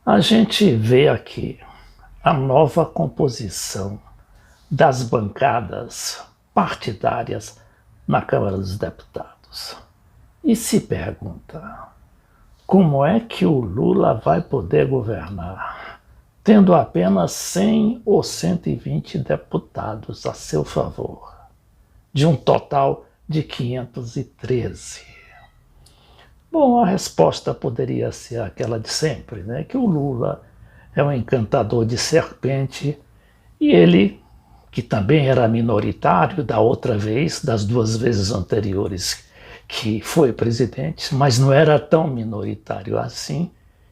A gente vê aqui a nova composição das bancadas partidárias na Câmara dos Deputados. E se pergunta, como é que o Lula vai poder governar, tendo apenas 100 ou 120 deputados a seu favor, de um total de 513? Bom, a resposta poderia ser aquela de sempre, né? Que o Lula é um encantador de serpente e ele, que também era minoritário da outra vez, das duas vezes anteriores que foi presidente, mas não era tão minoritário assim,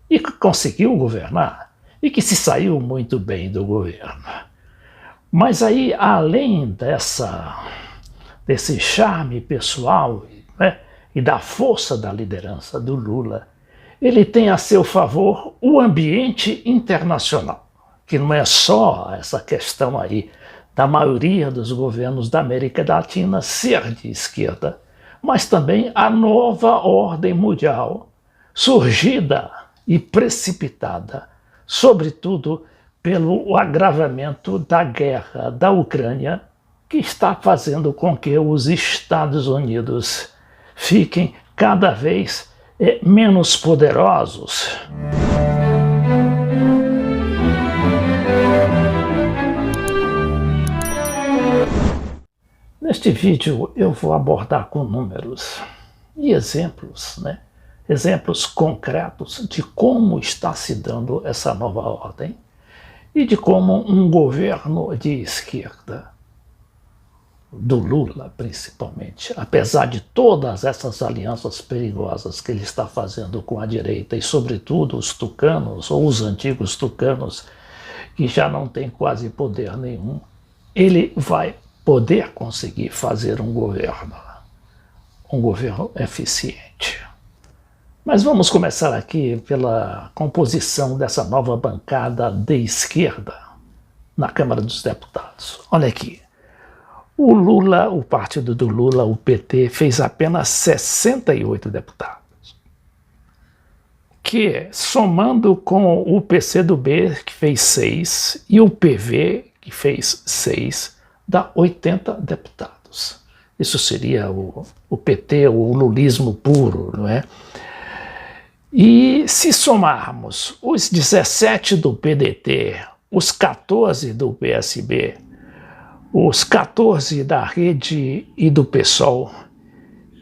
e que conseguiu governar, e que se saiu muito bem do governo. Mas aí, além desse charme pessoal, né, e da força da liderança do Lula, ele tem a seu favor o ambiente internacional, que não é só essa questão aí da maioria dos governos da América Latina ser de esquerda, mas também a nova ordem mundial, surgida e precipitada, sobretudo pelo agravamento da guerra da Ucrânia, que está fazendo com que os Estados Unidos fiquem cada vez menos poderosos. Neste vídeo eu vou abordar com números e exemplos, né? Exemplos concretos de como está se dando essa nova ordem e de como um governo de esquerda, do Lula principalmente, apesar de todas essas alianças perigosas que ele está fazendo com a direita e sobretudo os tucanos ou os antigos tucanos que já não têm quase poder nenhum, ele vai poder conseguir fazer um governo eficiente. Mas vamos começar aqui pela composição dessa nova bancada de esquerda na Câmara dos Deputados. Olha aqui, o Lula, o partido do Lula, o PT, fez apenas 68 deputados, que somando com o PCdoB, que fez 6, e o PV, que fez 6, dá 80 deputados. Isso seria o PT, o lulismo puro, não é? E se somarmos os 17 do PDT, os 14 do PSB, os 14 da Rede e do PSOL,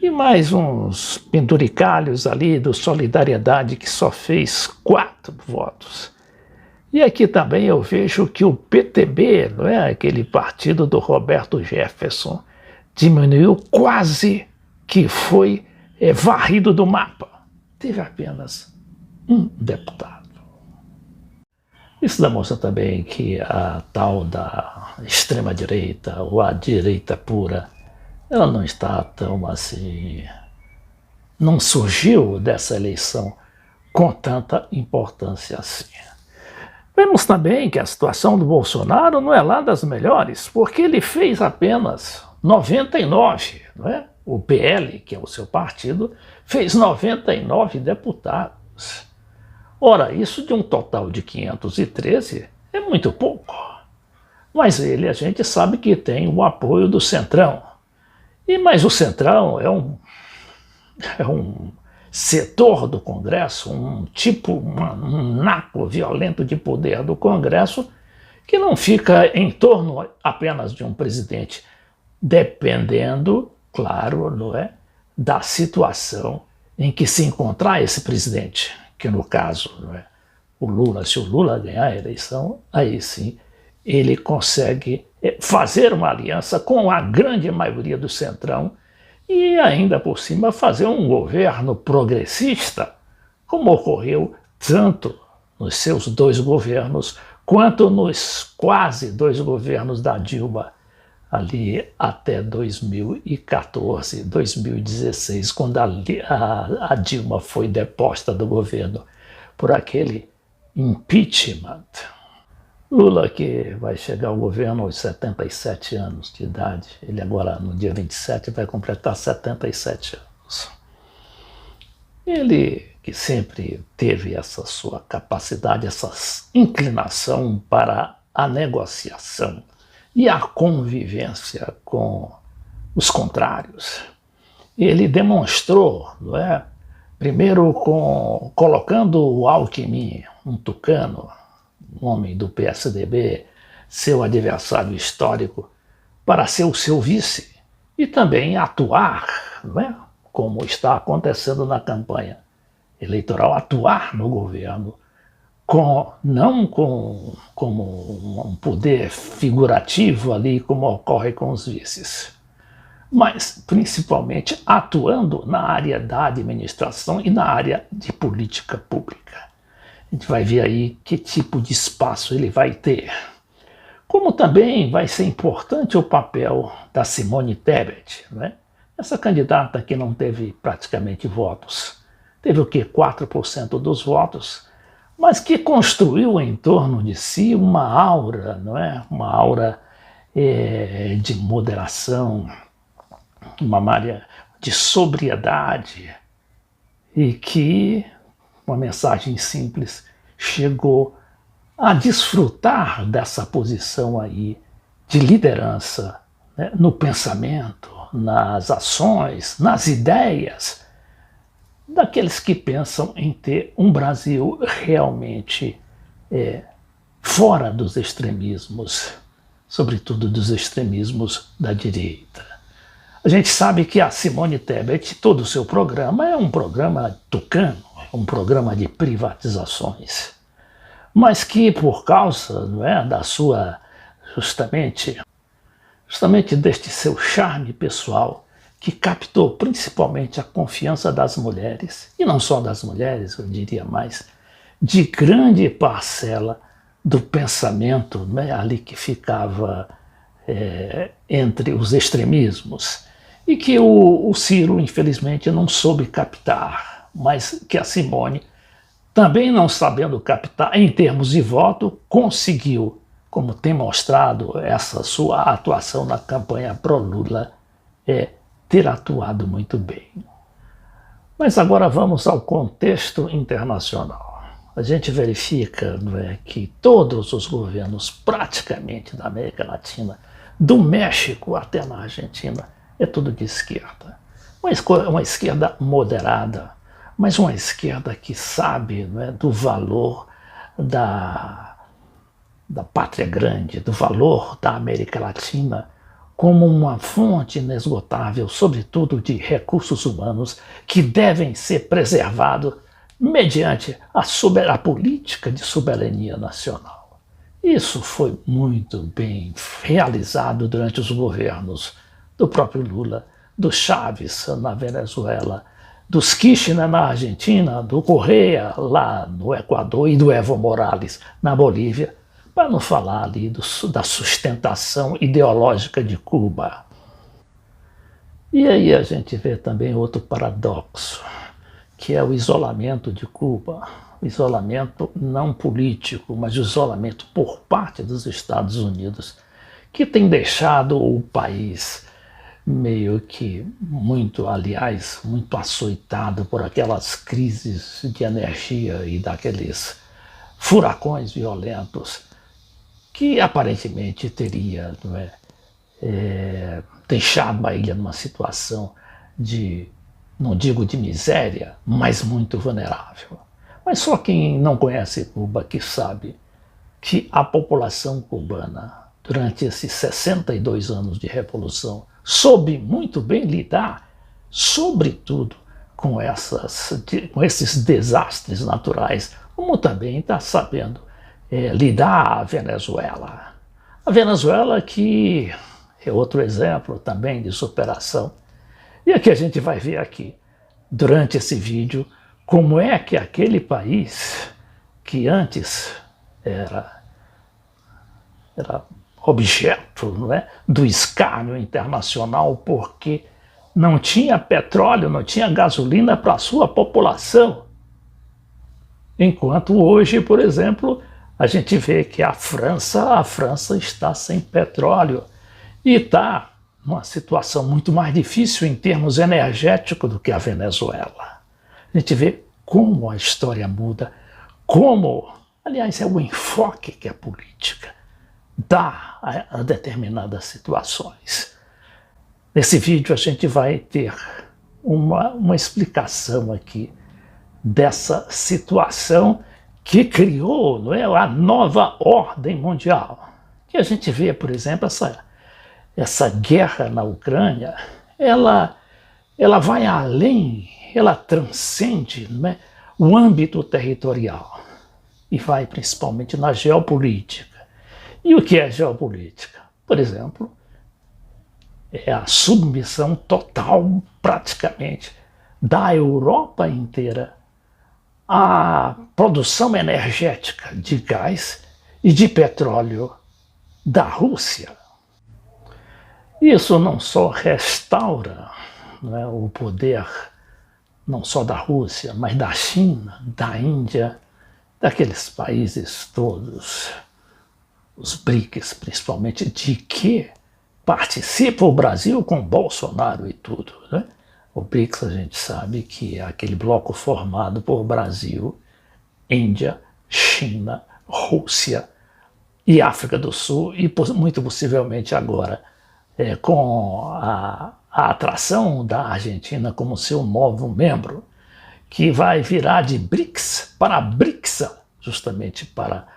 e mais uns penduricalhos ali do Solidariedade, que só fez 4 votos. E aqui também eu vejo que o PTB, não é, aquele partido do Roberto Jefferson, diminuiu quase que foi varrido do mapa. Teve apenas um deputado. Isso demonstra também que a tal da extrema-direita, ou a direita pura, ela não está tão assim, não surgiu dessa eleição com tanta importância assim. Vemos também que a situação do Bolsonaro não é lá das melhores, porque ele fez apenas 99, não é? O PL, que é o seu partido, fez 99 deputados. Ora, isso de um total de 513 é muito pouco. Mas ele, a gente sabe que tem o apoio do Centrão. Mas o Centrão é um setor do Congresso, um naco violento de poder do Congresso, que não fica em torno apenas de um presidente, dependendo, claro, não é, da situação em que se encontrar esse presidente, que no caso, não é, o Lula, se o Lula ganhar a eleição, aí sim ele consegue fazer uma aliança com a grande maioria do Centrão e ainda por cima fazer um governo progressista, como ocorreu tanto nos seus 2 governos, quanto nos quase 2 governos da Dilma, ali até 2014, 2016, quando a Dilma foi deposta do governo por aquele impeachment. Lula, que vai chegar ao governo aos 77 anos de idade, ele agora no dia 27 vai completar 77 anos. Ele que sempre teve essa sua capacidade, essa inclinação para a negociação e a convivência com os contrários. Ele demonstrou, não é? Primeiro colocando o Alckmin, um tucano, um homem do PSDB, seu adversário histórico, para ser o seu vice e também atuar, não é? Como está acontecendo na campanha eleitoral, atuar no governo, não como um poder figurativo ali, como ocorre com os vices, mas principalmente atuando na área da administração e na área de política pública. A gente vai ver aí que tipo de espaço ele vai ter. Como também vai ser importante o papel da Simone Tebet, né? Essa candidata que não teve praticamente votos, teve o quê? 4% dos votos, mas que construiu em torno de si uma aura, não é? Uma aura de moderação, uma área de sobriedade, e que, uma mensagem simples, chegou a desfrutar dessa posição aí de liderança, né, no pensamento, nas ações, nas ideias, daqueles que pensam em ter um Brasil realmente fora dos extremismos, sobretudo dos extremismos da direita. A gente sabe que a Simone Tebet, todo o seu programa é um programa tucano, um programa de privatizações, mas que por causa, não é, da sua, justamente deste seu charme pessoal, que captou principalmente a confiança das mulheres, e não só das mulheres, eu diria mais, de grande parcela do pensamento, né, ali que ficava entre os extremismos, e que o Ciro, infelizmente, não soube captar, mas que a Simone, também não sabendo captar em termos de voto, conseguiu, como tem mostrado essa sua atuação na campanha pró-Lula, ter atuado muito bem. Mas agora vamos ao contexto internacional. A gente verifica, não é, que todos os governos, praticamente da América Latina, do México até na Argentina, é tudo de esquerda. Uma esquerda moderada, mas uma esquerda que sabe, não é, do valor da pátria grande, do valor da América Latina como uma fonte inesgotável, sobretudo de recursos humanos, que devem ser preservados mediante a política de soberania nacional. Isso foi muito bem realizado durante os governos do próprio Lula, do Chávez na Venezuela, dos Kirchner na Argentina, do Correa lá no Equador e do Evo Morales na Bolívia, para não falar ali da sustentação ideológica de Cuba. E aí a gente vê também outro paradoxo, que é o isolamento de Cuba. O isolamento não político, mas o isolamento por parte dos Estados Unidos, que tem deixado o país meio que muito, aliás, muito açoitado por aquelas crises de energia e daqueles furacões violentos que aparentemente teria, não é, deixado a ilha numa situação de, não digo de miséria, mas muito vulnerável. Mas só quem não conhece Cuba que sabe que a população cubana, durante esses 62 anos de revolução, soube muito bem lidar, sobretudo com esses desastres naturais, como também está sabendo lidar a Venezuela. A Venezuela que é outro exemplo também de superação. E aqui a gente vai ver aqui, durante esse vídeo, como é que aquele país que antes era objeto, não é, do escárnio internacional, porque não tinha petróleo, não tinha gasolina para a sua população. Enquanto hoje, por exemplo, a gente vê que a França está sem petróleo e está numa situação muito mais difícil em termos energéticos do que a Venezuela. A gente vê como a história muda, como, aliás, é o enfoque que a política dá a determinadas situações. Nesse vídeo a gente vai ter uma explicação aqui dessa situação que criou, não é, a nova ordem mundial. Que a gente vê, por exemplo, essa guerra na Ucrânia, ela vai além, ela transcende, não é, o âmbito territorial e vai principalmente na geopolítica. E o que é geopolítica? Por exemplo, é a submissão total, praticamente, da Europa inteira à produção energética de gás e de petróleo da Rússia. Isso não só restaura, não é, o poder não só da Rússia, mas da China, da Índia, daqueles países todos, os BRICS principalmente, de que participa o Brasil com Bolsonaro e tudo, né? O BRICS a gente sabe que é aquele bloco formado por Brasil, Índia, China, Rússia e África do Sul e muito possivelmente agora com a atração da Argentina como seu novo membro, que vai virar de BRICS para BRICSA, justamente para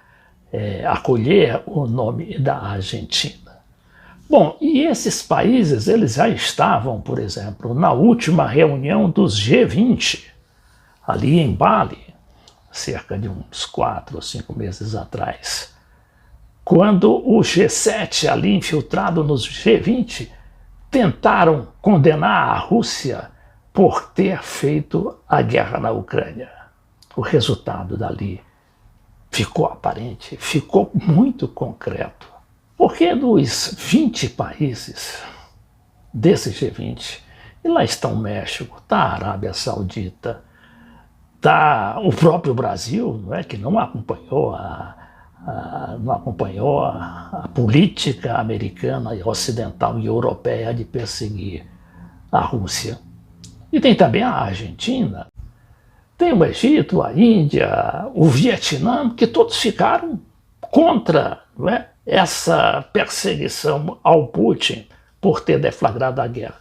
acolher o nome da Argentina. Bom, e esses países, eles já estavam, por exemplo, na última reunião dos G20, ali em Bali, cerca de uns 4 ou 5 meses atrás, quando o G7, ali infiltrado nos G20, tentaram condenar a Rússia por ter feito a guerra na Ucrânia. O resultado dali ficou aparente, ficou muito concreto. Porque dos 20 países desse G20, e lá está o México, está a Arábia Saudita, está o próprio Brasil, não é, que não acompanhou a política americana, ocidental e europeia de perseguir a Rússia. E tem também a Argentina, tem o Egito, a Índia, o Vietnã, que todos ficaram contra, não é, essa perseguição ao Putin por ter deflagrado a guerra.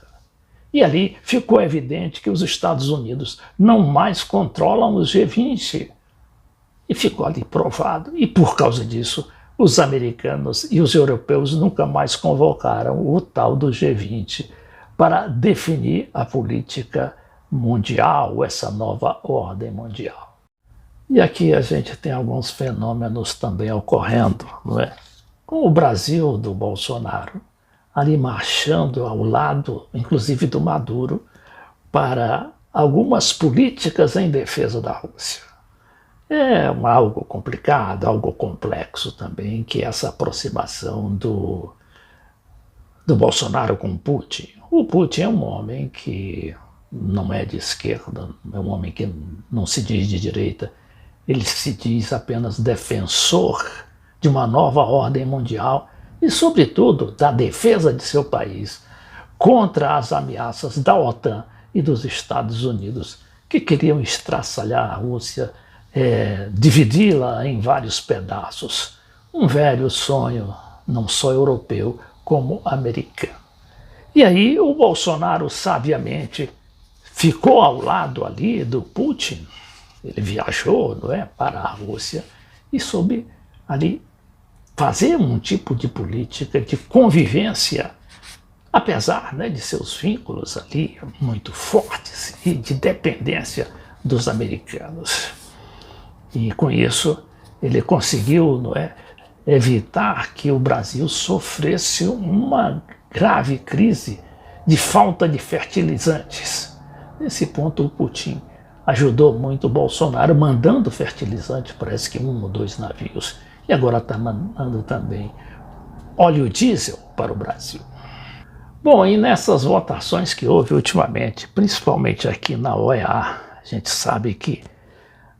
E ali ficou evidente que os Estados Unidos não mais controlam os G20. E ficou ali provado. E por causa disso, os americanos e os europeus nunca mais convocaram o tal do G20 para definir a política mundial, essa nova ordem mundial. E aqui a gente tem alguns fenômenos também ocorrendo, não é? Com o Brasil do Bolsonaro, ali marchando ao lado, inclusive do Maduro, para algumas políticas em defesa da Rússia. É algo complicado, algo complexo também, que é essa aproximação do Bolsonaro com o Putin. O Putin é um homem que não é de esquerda, é um homem que não se diz de direita, ele se diz apenas defensor de uma nova ordem mundial e, sobretudo, da defesa de seu país contra as ameaças da OTAN e dos Estados Unidos, que queriam estraçalhar a Rússia, dividi-la em vários pedaços. Um velho sonho, não só europeu, como americano. E aí o Bolsonaro, sabiamente, ficou ao lado ali do Putin, ele viajou, não é, para a Rússia e soube ali fazer um tipo de política de convivência, apesar, né, de seus vínculos ali muito fortes e de dependência dos americanos. E com isso ele conseguiu, não é, evitar que o Brasil sofresse uma grave crise de falta de fertilizantes. Nesse ponto o Putin ajudou muito o Bolsonaro, mandando fertilizante, parece que 1 ou 2 navios, e agora está mandando também óleo diesel para o Brasil. Bom, e nessas votações que houve ultimamente, principalmente aqui na OEA, a gente sabe que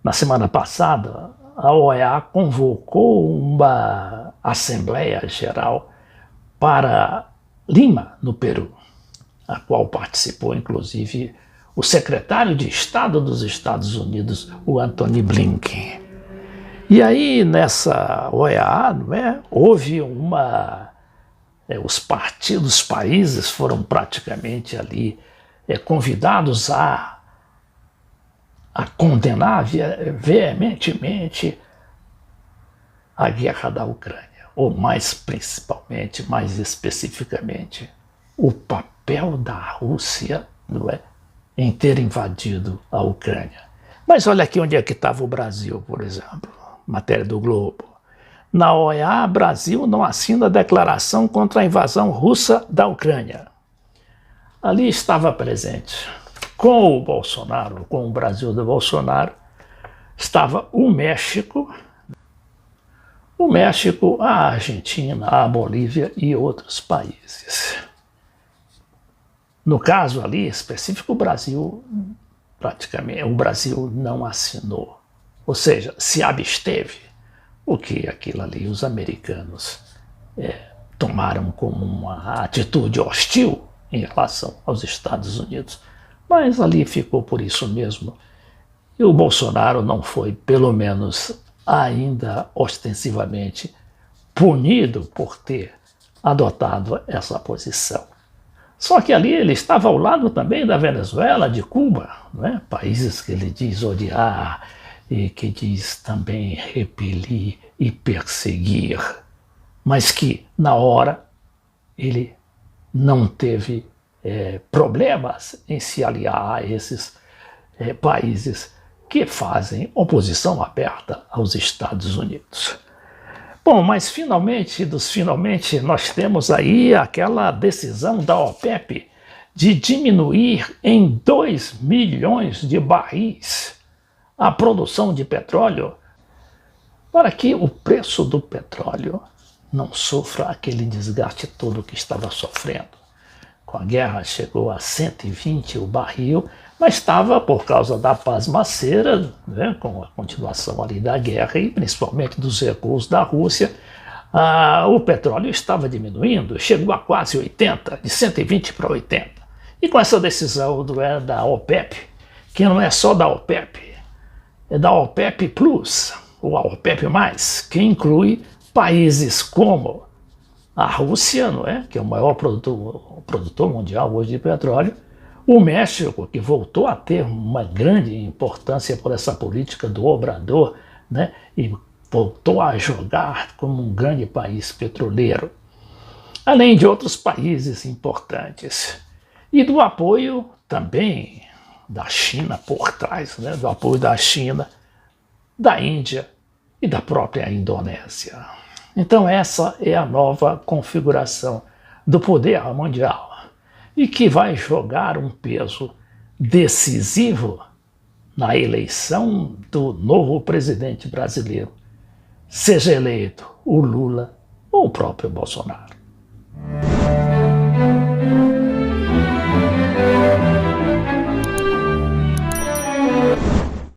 na semana passada a OEA convocou uma Assembleia Geral para Lima, no Peru, a qual participou inclusive o secretário de Estado dos Estados Unidos, o Antony Blinken. E aí, nessa OEA, não é, houve uma... os partidos, os países foram praticamente ali convidados a condenar veementemente a guerra da Ucrânia, ou mais principalmente, mais especificamente, o papel da Rússia, não é, em ter invadido a Ucrânia. Mas olha aqui onde é que estava o Brasil, por exemplo, matéria do Globo. Na OEA, Brasil não assina a declaração contra a invasão russa da Ucrânia. Ali estava presente, com o Bolsonaro, com o Brasil do Bolsonaro, estava o México, a Argentina, a Bolívia e outros países. No caso ali específico, o Brasil, praticamente, o Brasil não assinou. Ou seja, se absteve, o que aquilo ali os americanos tomaram como uma atitude hostil em relação aos Estados Unidos. Mas ali ficou por isso mesmo. E o Bolsonaro não foi, pelo menos ainda ostensivamente, punido por ter adotado essa posição. Só que ali ele estava ao lado também da Venezuela, de Cuba, não é? Países que ele diz odiar e que diz também repelir e perseguir, mas que na hora ele não teve problemas em se aliar a esses países que fazem oposição aberta aos Estados Unidos. Bom, mas finalmente, nós temos aí aquela decisão da OPEP de diminuir em 2 milhões de barris a produção de petróleo para que o preço do petróleo não sofra aquele desgaste todo que estava sofrendo. Com a guerra chegou a 120 o barril, mas estava por causa da pasmaceira, né, com a continuação ali da guerra e principalmente dos recuos da Rússia, o petróleo estava diminuindo, chegou a quase 80, de 120 para 80. E com essa decisão da OPEP, que não é só da OPEP, é da OPEP Plus, ou a OPEP+, que inclui países como a Rússia, não é? Que é o maior produtor mundial hoje de petróleo, o México, que voltou a ter uma grande importância por essa política do Obrador, né? E voltou a jogar como um grande país petroleiro, além de outros países importantes. E do apoio também da China por trás, né? Do apoio da China, da Índia e da própria Indonésia. Então essa é a nova configuração do poder mundial e que vai jogar um peso decisivo na eleição do novo presidente brasileiro, seja eleito o Lula ou o próprio Bolsonaro.